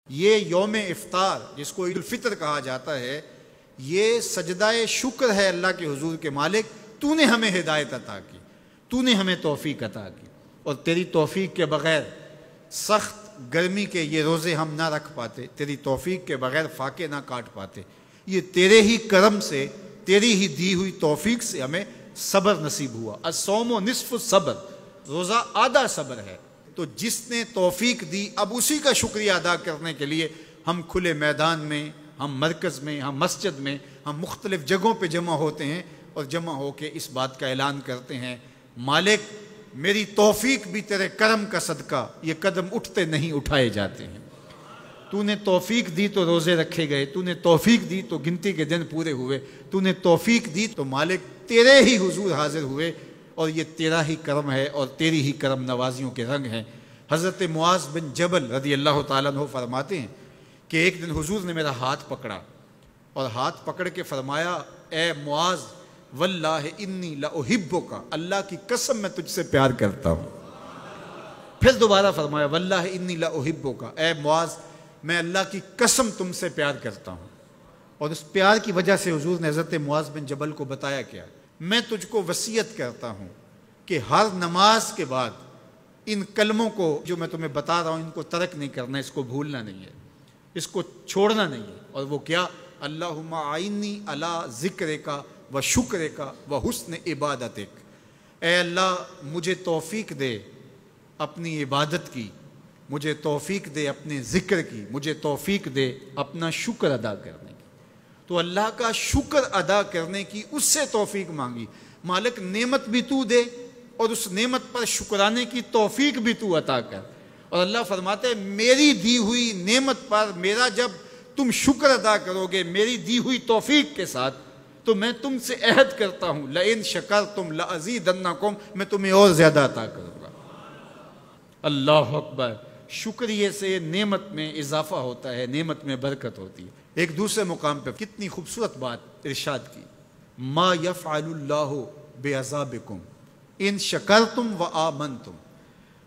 یہ یوم افطار جس کو عید الفطر کہا جاتا ہے، یہ سجدہ شکر ہے اللہ کے حضور کے مالک، تو نے ہمیں ہدایت عطا کی، تو نے ہمیں توفیق عطا کی، اور تیری توفیق کے بغیر سخت گرمی کے یہ روزے ہم نہ رکھ پاتے، تیری توفیق کے بغیر فاقے نہ کاٹ پاتے۔ یہ تیرے ہی کرم سے، تیری ہی دی ہوئی توفیق سے ہمیں صبر نصیب ہوا۔ الصوم نصف الصبر، روزہ آدھا صبر ہے۔ تو جس نے توفیق دی، اب اسی کا شکریہ ادا کرنے کے لیے ہم کھلے میدان میں، ہم مرکز میں، ہم مسجد میں، ہم مختلف جگہوں پہ جمع ہوتے ہیں اور جمع ہو کے اس بات کا اعلان کرتے ہیں، مالک میری توفیق بھی تیرے کرم کا صدقہ، یہ قدم اٹھتے نہیں اٹھائے جاتے ہیں۔ تو نے توفیق دی تو روزے رکھے گئے، تو نے توفیق دی تو گنتی کے دن پورے ہوئے، تو نے توفیق دی تو مالک تیرے ہی حضور حاضر ہوئے، اور یہ تیرا ہی کرم ہے اور تیری ہی کرم نوازیوں کے رنگ ہیں۔ حضرت معاذ بن جبل رضی اللہ تعالیٰ عنہ فرماتے ہیں کہ ایک دن حضور نے میرا ہاتھ پکڑا اور ہاتھ پکڑ کے فرمایا، اے معاذ واللہ انی لأحبک، اللہ کی قسم میں تجھ سے پیار کرتا ہوں۔ پھر دوبارہ فرمایا، واللہ انی لأحبک، اے معاذ میں اللہ کی قسم تم سے پیار کرتا ہوں۔ اور اس پیار کی وجہ سے حضور نے حضرت معاذ بن جبل کو بتایا کیا، میں تجھ کو وصیت کرتا ہوں کہ ہر نماز کے بعد ان کلموں کو جو میں تمہیں بتا رہا ہوں ان کو ترک نہیں کرنا، اس کو بھولنا نہیں ہے، اس کو چھوڑنا نہیں ہے۔ اور وہ کیا؟ اللہم اعنی علی ذکرک و شکرک و حسن عبادتک، اے اللہ مجھے توفیق دے اپنی عبادت کی، مجھے توفیق دے اپنے ذکر کی، مجھے توفیق دے اپنا شکر ادا کرنے کی۔ تو اللہ کا شکر ادا کرنے کی اس سے توفیق مانگی، مالک نعمت بھی تو دے اور اس نعمت پر شکرانے کی توفیق بھی تو عطا کر۔ اور اللہ فرماتے ہیں میری دی ہوئی نعمت پر میرا جب تم شکر ادا کرو گے میری دی ہوئی توفیق کے ساتھ، تو میں تم سے عہد کرتا ہوں لئن شکرتم لازیدنکم، میں تمہیں اور زیادہ عطا کروں گا۔ اللہ اکبر! شکریہ سے نعمت میں اضافہ ہوتا ہے، نعمت میں برکت ہوتی ہے۔ ایک دوسرے مقام پہ کتنی خوبصورت بات ارشاد کی، ما یفعل اللہ بعذابکم ان شکرتم و آمنتم،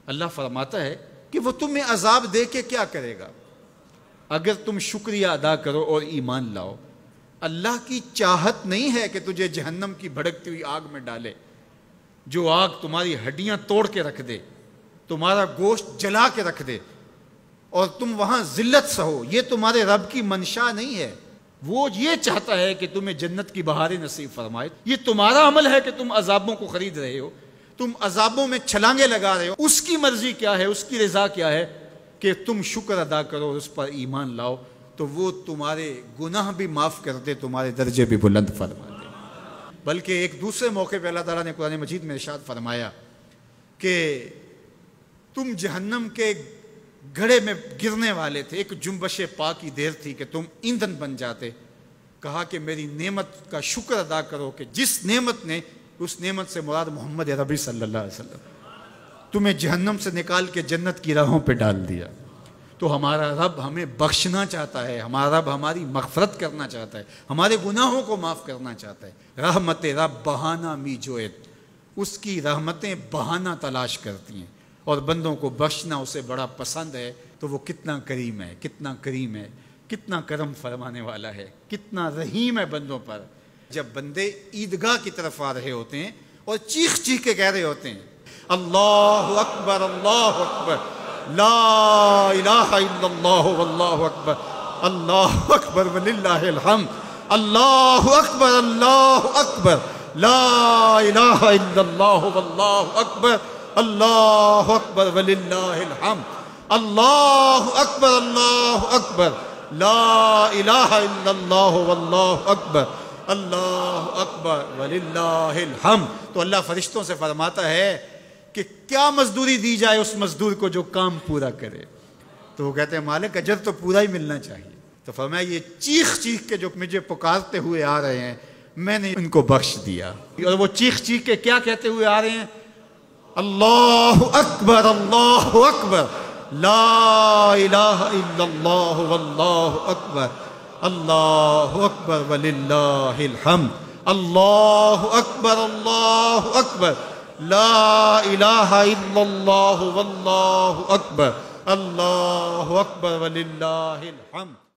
اللہ فرماتا ہے کہ وہ تمہیں عذاب دے کے کیا کرے گا اگر تم شکریہ ادا کرو اور ایمان لاؤ۔ اللہ کی چاہت نہیں ہے کہ تجھے جہنم کی بھڑکتی ہوئی آگ میں ڈالے، جو آگ تمہاری ہڈیاں توڑ کے رکھ دے، تمہارا گوشت جلا کے رکھ دے اور تم وہاں ذلت سہو، یہ تمہارے رب کی منشا نہیں ہے۔ وہ یہ چاہتا ہے کہ تمہیں جنت کی بہاریں نصیب فرمائے۔ یہ تمہارا عمل ہے کہ تم عذابوں کو خرید رہے ہو، تم عذابوں میں چھلانگے لگا رہے ہو۔ اس کی مرضی کیا ہے، اس کی رضا کیا ہے کہ تم شکر ادا کرو اور اس پر ایمان لاؤ، تو وہ تمہارے گناہ بھی معاف کر دے، تمہارے درجے بھی بلند فرما دے۔ بلکہ ایک دوسرے موقع پہ اللہ تعالیٰ نے قرآن مجید میں ارشاد فرمایا کہ تم جہنم کے گھڑے میں گرنے والے تھے، ایک جنبش پا کی دیر تھی کہ تم ایندھن بن جاتے۔ کہا کہ میری نعمت کا شکر ادا کرو کہ جس نعمت نے، اس نعمت سے مراد محمد ربی صلی اللہ علیہ وسلم، تمہیں جہنم سے نکال کے جنت کی راہوں پہ ڈال دیا۔ تو ہمارا رب ہمیں بخشنا چاہتا ہے، ہمارا رب ہماری مغفرت کرنا چاہتا ہے، ہمارے گناہوں کو معاف کرنا چاہتا ہے۔ رحمت رب بہانہ می جویت، اس کی رحمتیں بہانہ تلاش کرتی ہیں، اور بندوں کو بخشنا اسے بڑا پسند ہے۔ تو وہ کتنا کریم ہے، کتنا کریم ہے، کتنا کرم فرمانے والا ہے، کتنا رحیم ہے بندوں پر۔ جب بندے عیدگاہ کی طرف آ رہے ہوتے ہیں اور چیخ چیخ کے کہہ رہے ہوتے ہیں اللہ اکبر اللہ اکبر لا الہ الا اللہ واللہ اکبر اللہ اکبر وللہ الحمد اللہ اکبر لا الہ الا اللہ واللہ اکبر اللہ اکبر وللہ الحمد اللہ اکبر لا الہ الا اللہ واللہ اکبر اللہ اکبر وللہ الحمد۔ تو اللہ فرشتوں سے فرماتا ہے کہ کیا مزدوری دی جائے اس مزدور کو جو کام پورا کرے؟ تو وہ کہتے ہیں مالک اجر تو پورا ہی ملنا چاہیے۔ تو فرمایا یہ چیخ چیخ کے جو مجھے پکارتے ہوئے آ رہے ہیں میں نے ان کو بخش دیا۔ اور وہ چیخ چیخ کے کیا کہتے ہوئے آ رہے ہیں؟ اللہ اکبر لا الہ الا اللہ واللہ اکبر اللہ اکبر وللہ الحمد اللہ اکبر لا الہ الا اللہ واللہ اکبر اللہ اکبر وللہ الحمد.